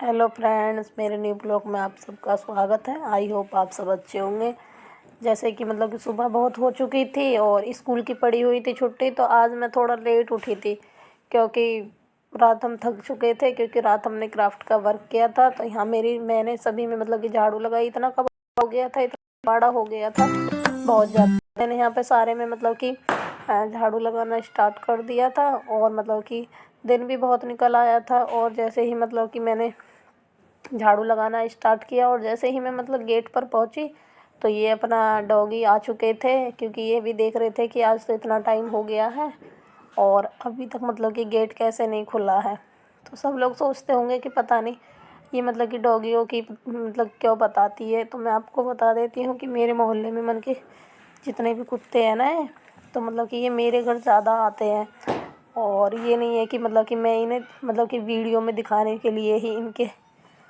Hello friends, मेरे new blog में आप सबका स्वागत है। आई होप आप सब अच्छे होंगे। जैसे कि कि सुबह बहुत हो चुकी थी और स्कूल की पड़ी हुई थी छुट्टी, तो आज मैं थोड़ा लेट उठी थी क्योंकि रात हम थक चुके थे, क्योंकि रात हमने क्राफ्ट का वर्क किया था। तो यहाँ मैंने सभी में कि झाड़ू लगाई, इतना कबाड़ हो गया था, इतना बड़ा हो गया था बहुत ज़्यादा। मैंने यहाँ पे सारे में कि झाड़ू लगाना स्टार्ट कर दिया था और कि दिन भी बहुत निकल आया था। और जैसे ही कि मैंने झाड़ू लगाना स्टार्ट किया और जैसे ही मैं गेट पर पहुंची, तो ये अपना डॉगी आ चुके थे, क्योंकि ये भी देख रहे थे कि आज तो इतना टाइम हो गया है और अभी तक कि गेट कैसे नहीं खुला है। तो सब लोग सोचते होंगे कि पता नहीं ये कि डॉगियों की क्यों बताती है। तो मैं आपको बता देती हूँ कि मेरे मोहल्ले में के जितने भी कुत्ते हैं ना, तो कि ये मेरे घर ज़्यादा आते हैं। और ये नहीं है कि मैं इन्हें कि वीडियो में दिखाने के लिए ही इनके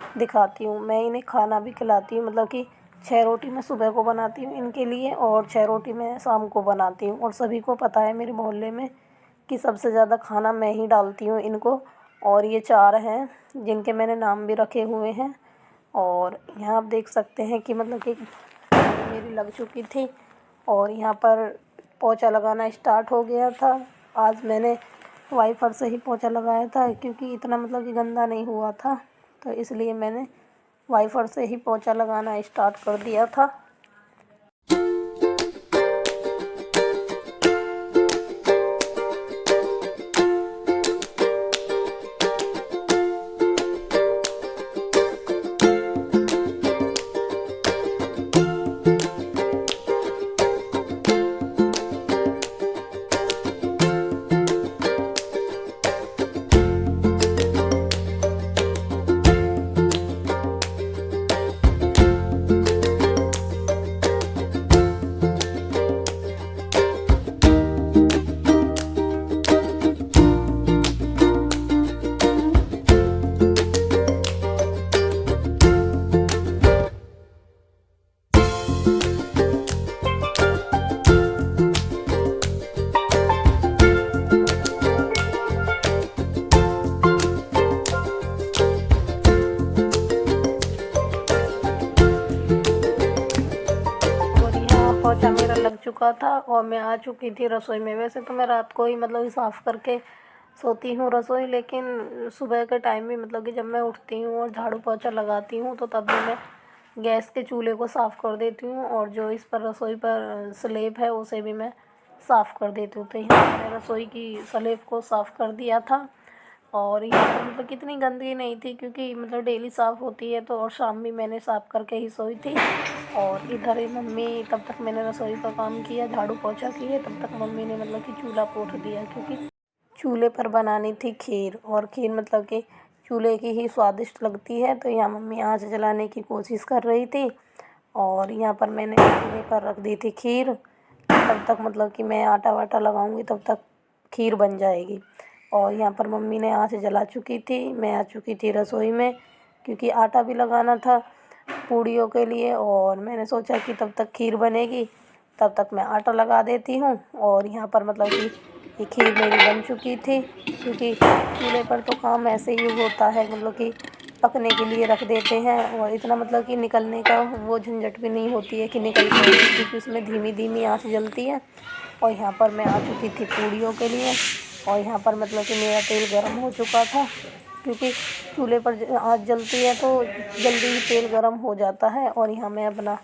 दिखाती हूँ। मैं इन्हें खाना भी खिलाती हूँ, कि 6 रोटी मैं सुबह को बनाती हूँ इनके लिए और 6 रोटी मैं शाम को बनाती हूँ। और सभी को पता है मेरे मोहल्ले में कि सबसे ज़्यादा खाना मैं ही डालती हूँ इनको। और ये 4 हैं जिनके मैंने नाम भी रखे हुए हैं। और यहाँ आप देख सकते हैं कि कि मेरी लग चुकी थी और यहाँ पर पोछा लगाना स्टार्ट हो गया था। आज मैंने वाइपर से ही पोछा लगाया था, क्योंकि इतना कि गंदा नहीं हुआ था, तो इसलिए मैंने वाइपर से ही पोछा लगाना स्टार्ट कर दिया था। पोछा मेरा लग चुका था और मैं आ चुकी थी रसोई में। वैसे तो मैं रात को ही साफ़ करके सोती हूँ रसोई, लेकिन सुबह के टाइम भी कि जब मैं उठती हूँ और झाड़ू पोछा लगाती हूँ, तो तब भी मैं गैस के चूल्हे को साफ़ कर देती हूँ और जो इस पर रसोई पर स्लेब है उसे भी मैं साफ़ कर देती हूँ। तो यहाँ मैंने रसोई की स्लेब को साफ़ कर दिया था। और यहाँ पर कितनी गंदगी नहीं थी, क्योंकि डेली साफ़ होती है। तो और शाम भी मैंने साफ़ करके ही सोई थी। और इधर ही मम्मी, तब तक मैंने रसोई का काम किया, झाड़ू पोछा किए, तब तक मम्मी ने कि चूल्हा पोंछ दिया, क्योंकि चूल्हे पर बनानी थी खीर। और खीर कि चूल्हे की ही स्वादिष्ट लगती है। तो यहाँ मम्मी आँच जलाने की कोशिश कर रही थी और यहाँ पर मैंने चूल्हे पर रख दी थी खीर। तब तक कि मैं आटा वाटा लगाऊंगी, तब तक खीर बन जाएगी। और यहाँ पर मम्मी ने आँच जला चुकी थी, मैं आ चुकी थी रसोई में, क्योंकि आटा भी लगाना था पूड़ियों के लिए। और मैंने सोचा कि तब तक खीर बनेगी, तब तक मैं आटा लगा देती हूँ। और यहाँ पर कि ये खीर मेरी बन चुकी थी, क्योंकि चूल्हे पर तो काम ऐसे ही होता है कि पकने के लिए रख देते हैं और इतना कि निकलने का वो झंझट भी नहीं होती है कि निकल जाएगी, क्योंकि उसमें धीमी धीमी आँच जलती है। और यहाँ पर मैं आ चुकी थी पूड़ियों के लिए। और यहाँ पर कि मेरा तेल गर्म हो चुका था, क्योंकि चूल्हे पर आँच जलती है तो जल्दी ही तेल गर्म हो जाता है। और यहाँ मैं अपना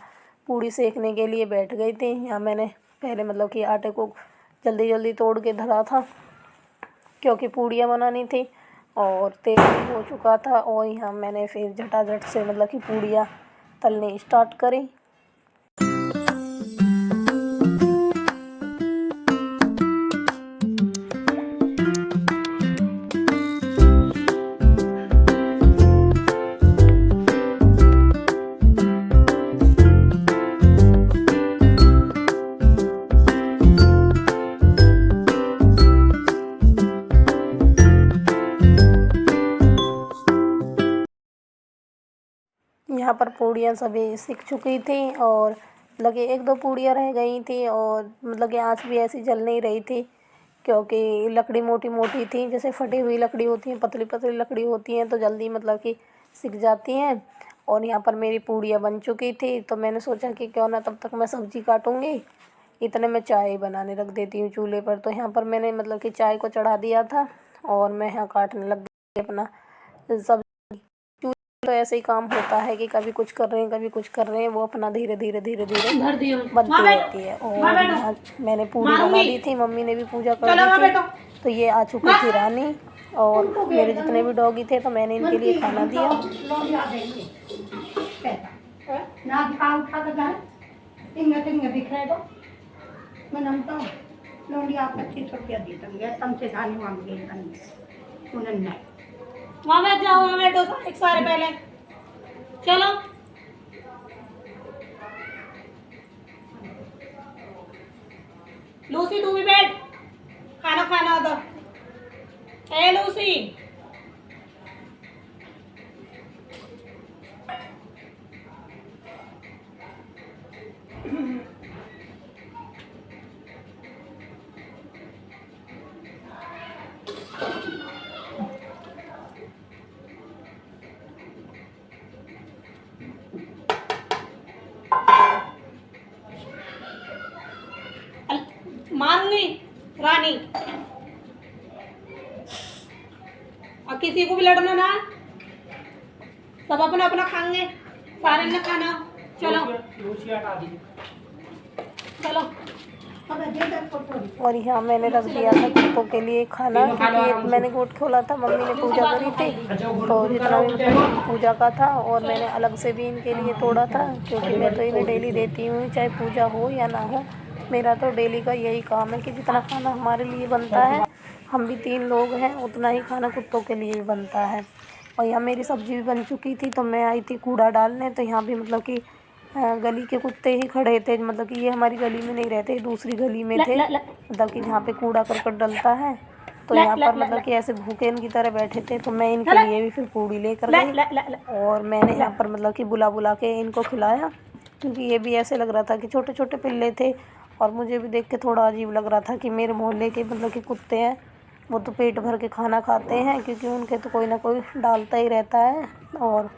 पूड़ी सेकने के लिए बैठ गई थी। यहाँ मैंने पहले कि आटे को जल्दी जल्दी तोड़ के धरा था, क्योंकि पूड़ियाँ बनानी थी और तेल भी हो चुका था। और यहाँ मैंने फिर झटाझट से कि पूड़ियाँ तलनी स्टार्ट करी। यहाँ पर पूड़ियाँ सभी सिक चुकी थी और लगे 1-2 पूड़ियाँ रह गई थी। और कि आँच भी ऐसी जल नहीं रही थी, क्योंकि लकड़ी मोटी मोटी थी। जैसे फटी हुई लकड़ी होती है, पतली पतली लकड़ी होती हैं, तो जल्दी कि सिक जाती हैं। और यहाँ पर मेरी पूड़ियाँ बन चुकी थी, तो मैंने सोचा कि क्यों ना तब तक मैं सब्ज़ी काटूँगी, इतने में चाय बनाने रख देती हूँ चूल्हे पर। तो यहाँ पर मैंने मतलब कि चाय को चढ़ा दिया था और मैं यहाँ काटने लग गई अपना सब। तो ऐसे ही काम होता है कि कभी कुछ कर रहे हैं कभी कुछ कर रहे हैं, वो अपना धीरे धीरे धीरे धीरे बनती रहती है। और यहाँ मैंने पूड़ी बना दी थी, मम्मी ने भी पूजा कर दी थी। तो ये आ चुकी थी रानी और मेरे जितने भी डॉगी थे, तो मैंने इनके लिए खाना दिया। वहाँ बैठ जाओ, वहाँ बैठो एक सारे पहले। चलो लूसी तू भी बैठ, खाना खाना उधर। ए लूसी मारूंगी रानी, और किसी को भी लड़ना ना, सब अपना अपना खाएंगे, सारे ने खाना। चलो चलो। और यहाँ मैंने रख दिया था कुत्तों के लिए खाना, क्योंकि मैंने गोट खोला था, मम्मी ने पूजा करी थी, तो जितना भी मतलब पूजा का था। और मैंने अलग से भी इनके लिए तोड़ा था, क्योंकि मैं तो इन्हें डेली देती हूँ, चाहे पूजा हो या ना हो। मेरा तो डेली का यही काम है कि जितना खाना हमारे लिए बनता है, हम भी 3 लोग हैं, उतना ही खाना कुत्तों के लिए भी बनता है। और यहाँ मेरी सब्ज़ी भी बन चुकी थी, तो मैं आई थी कूड़ा डालने। तो यहाँ भी मतलब कि गली के कुत्ते ही खड़े थे, मतलब कि ये हमारी गली में नहीं रहते, दूसरी गली में थे, मतलब कि जहाँ पे कूड़ा करकट डलता है। तो यहाँ पर मतलब कि ऐसे भूखे इनकी तरह बैठे थे, तो मैं इनके लिए भी फिर पूड़ी लेकर गई। और मैंने यहाँ पर मतलब कि बुला बुला के इनको खिलाया, क्योंकि ये भी ऐसे लग रहा था कि छोटे छोटे पिल्ले थे। और मुझे भी देख के थोड़ा अजीब लग रहा था कि मेरे मोहल्ले के मतलब कि कुत्ते हैं, वो तो पेट भर के खाना खाते हैं, क्योंकि उनके तो कोई ना कोई डालता ही रहता है। और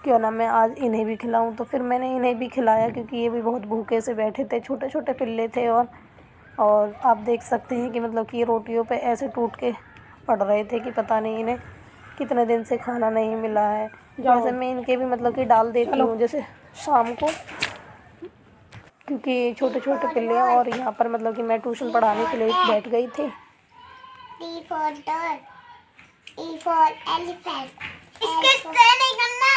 क्यों ना मैं आज इन्हें भी खिलाऊं, तो फिर मैंने इन्हें भी खिलाया, क्योंकि ये भी बहुत भूखे से बैठे थे, छोटे छोटे पिल्ले थे। और आप देख सकते हैं कि मतलब कि ये रोटियों पे ऐसे टूट के पड़ रहे थे कि पता नहीं इन्हें कितने दिन से खाना नहीं मिला है। जैसे मैं इनके भी मतलब कि डाल देती हूँ जैसे शाम को, क्योंकि छोटे छोटे पिल्ले हैं। और यहाँ पर मतलब कि मैं ट्यूशन पढ़ाने के लिए बैठ गई थी। D for dog, E for elephant. इसके स्प्रे नहीं करना।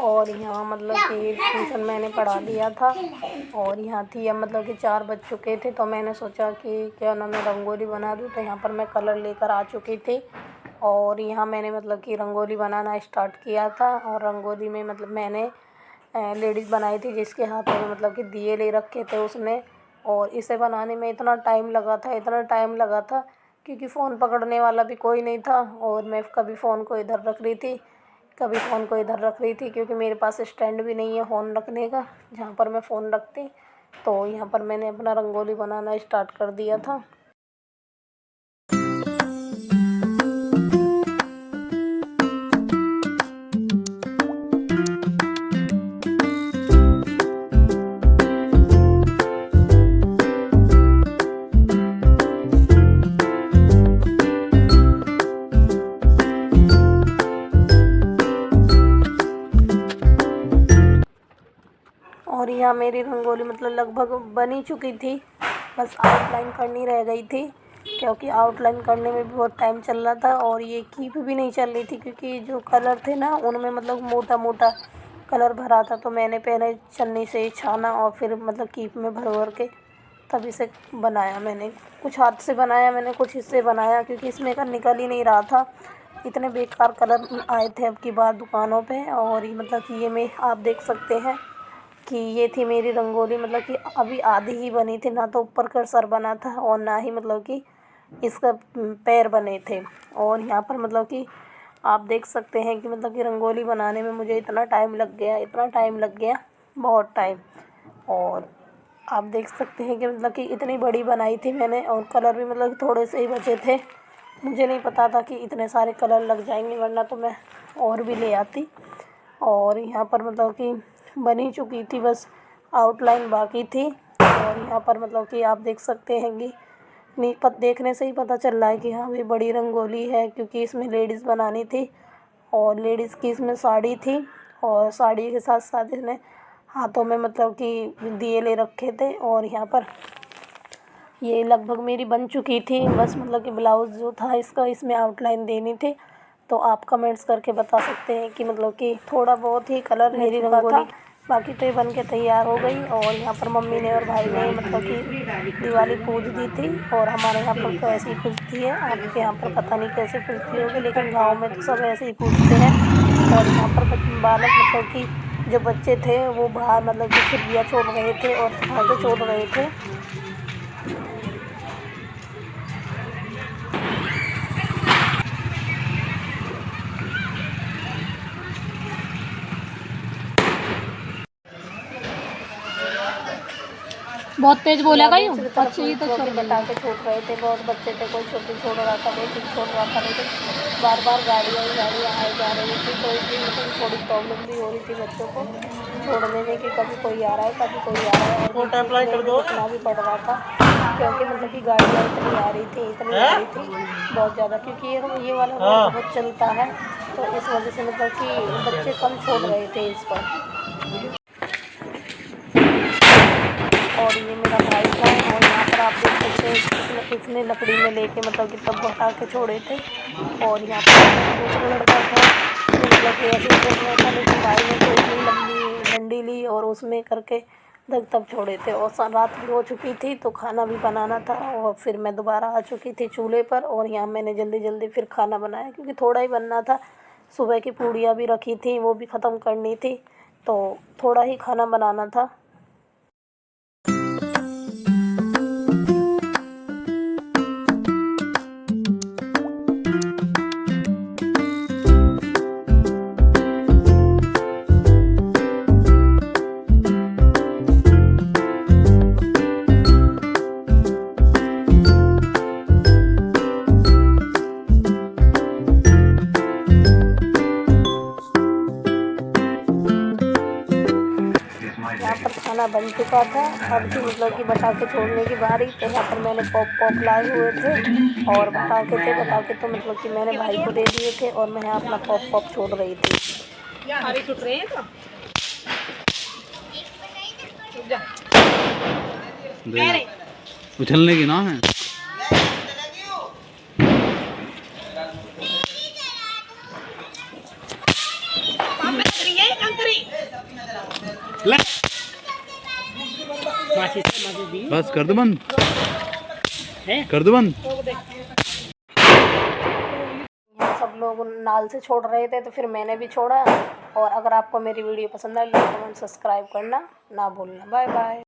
और यहाँ मतलब कि ट्यूशन मैंने पढ़ा दिया था, और यहाँ थी अब मतलब कि 4 बज चुके थे। तो मैंने सोचा कि क्यों ना मैं रंगोली बना दूँ। तो यहाँ पर मैं कलर लेकर आ चुकी थी, और यहाँ मैंने मतलब कि रंगोली बनाना स्टार्ट किया था। और रंगोली में मतलब मैंने लेडीज़ बनाई थी, जिसके हाथों में मतलब कि दिए ले रखे थे उसने। और इसे बनाने में इतना टाइम लगा था क्योंकि फ़ोन पकड़ने वाला भी कोई नहीं था। और मैं कभी फ़ोन को इधर रख रही थी, कभी फ़ोन को इधर रख रही थी, क्योंकि मेरे पास स्टैंड भी नहीं है फ़ोन रखने का जहाँ पर मैं फ़ोन रखती। तो यहाँ पर मैंने अपना रंगोली बनाना स्टार्ट कर दिया था। और यहाँ मेरी रंगोली मतलब लगभग बन ही चुकी थी, बस आउटलाइन करनी रह गई थी, क्योंकि आउटलाइन करने में भी बहुत टाइम चल रहा था। और ये कीप भी नहीं चल रही थी, क्योंकि जो कलर थे ना उनमें मतलब मोटा मोटा कलर भरा था। तो मैंने पहले छन्नी से छाना और फिर मतलब कीप में भर भर के तब इसे बनाया। मैंने कुछ हाथ से बनाया, मैंने कुछ इससे बनाया, क्योंकि इसमें का निकल ही नहीं रहा था, इतने बेकार कलर आए थे अब की बार दुकानों पे। और ये मतलब कि ये मैं आप देख सकते हैं कि ये थी मेरी रंगोली, मतलब कि अभी आधी ही बनी थी, ना तो ऊपर का सर बना था और ना ही मतलब कि इसका पैर बने थे। और यहाँ पर मतलब कि आप देख सकते हैं कि मतलब कि रंगोली बनाने में मुझे इतना टाइम लग गया, बहुत टाइम। और आप देख सकते हैं कि मतलब कि इतनी बड़ी बनाई थी मैंने, और कलर भी मतलब कि थोड़े से ही बचे थे। मुझे नहीं पता था कि इतने सारे कलर लग जाएंगे, वरना तो मैं और भी ले आती। और यहाँ पर मतलब कि बन ही चुकी थी, बस आउटलाइन बाकी थी। और यहाँ पर मतलब कि आप देख सकते हैं कि देखने से ही पता चल रहा है कि हाँ, ये बड़ी रंगोली है, क्योंकि इसमें लेडीज़ बनानी थी और लेडीज़ की इसमें साड़ी थी। और साड़ी के साथ साथ इसने हाथों में मतलब कि दिए ले रखे थे। और यहाँ पर ये लगभग मेरी बन चुकी थी, बस मतलब कि ब्लाउज़ जो था इसका, इसमें आउटलाइन देनी थी। तो आप कमेंट्स करके बता सकते हैं कि मतलब कि थोड़ा बहुत ही कलर मेरी रंगोली, बाकी तो ये बन के तैयार हो गई। और यहाँ पर मम्मी ने और भाई ने मतलब कि दिवाली पूज दी थी। और हमारे यहाँ पर तो ऐसे ही पूजती है, आपके यहाँ पर पता नहीं कैसे पूजती होगी, लेकिन गाँव में तो सब ऐसे ही पूजते हैं। और यहाँ पर बालक मतलब कि जो बच्चे थे वो बाहर मतलब कि छुरियाँ छोड़ रहे थे और पटाखे छोड़ रहे थे। बहुत तेज बोलेगा यूँ। दूसरी तरफ अच्छा ये तो लोग चल रही है। पटाखे छूट रहे थे, बहुत बच्चे थे, कोई छोटी छोड़ रहा था, कोई कुछ छोड़ रहा था, लेकिन बार बार गाड़ियाँ आई जा रही थी, तो इसलिए मतलब थोड़ी प्रॉब्लम भी हो रही थी बच्चों को छोड़ने में कि कभी कोई आ रहा है, कभी कोई आ रहा है। और बीच में रुकना भी पड़ रहा था, क्योंकि मतलब कि गाड़ियाँ इतनी आ रही थी बहुत ज़्यादा, क्योंकि ये वाला रोड बहुत चलता है, तो इस वजह से मतलब कि बच्चे कम छोड़ रहे थे इस पर। और ये मेरा भाई था, और यहाँ पर आप देख सकते हैं इसने लकड़ी में लेके मतलब कि तब पटाखे छोड़े थे। और यहाँ पर दूसरा लड़का था जो मतलब कि ऐसे ही छोड़ रहा था, लेकिन भाई ने तो इतनी लंबी डंडी ली और उसमें करके तब छोड़े थे। और रात भी हो चुकी थी, तो खाना भी बनाना था। और फिर मैं दोबारा आ चुकी थी चूल्हे पर, और यहाँ मैंने जल्दी जल्दी फिर खाना बनाया, क्योंकि थोड़ा ही बनना था। सुबह की पूड़ियाँ भी रखी थी, वो भी ख़त्म करनी थी, तो थोड़ा ही खाना बनाना था। यहाँ पर खाना बन चुका था, अब थी मतलब कि पटाखे छोड़ने की बारी। तो यहाँ पर मैंने पॉप लाए हुए थे और पटाखे तो मतलब कि मैंने भाई को दे दिए थे, और मैं यहाँ अपना पॉप छोड़ रही थी। सारे छूट रहे हैं तो जा। उछलने की ना है। बस कर दो बंद, कर दो बंद। सब लोग नाल से छोड़ रहे थे, तो फिर मैंने भी छोड़ा। और अगर आपको मेरी वीडियो पसंद आई, लाइक कमेंट सब्सक्राइब करना ना भूलना। Bye bye.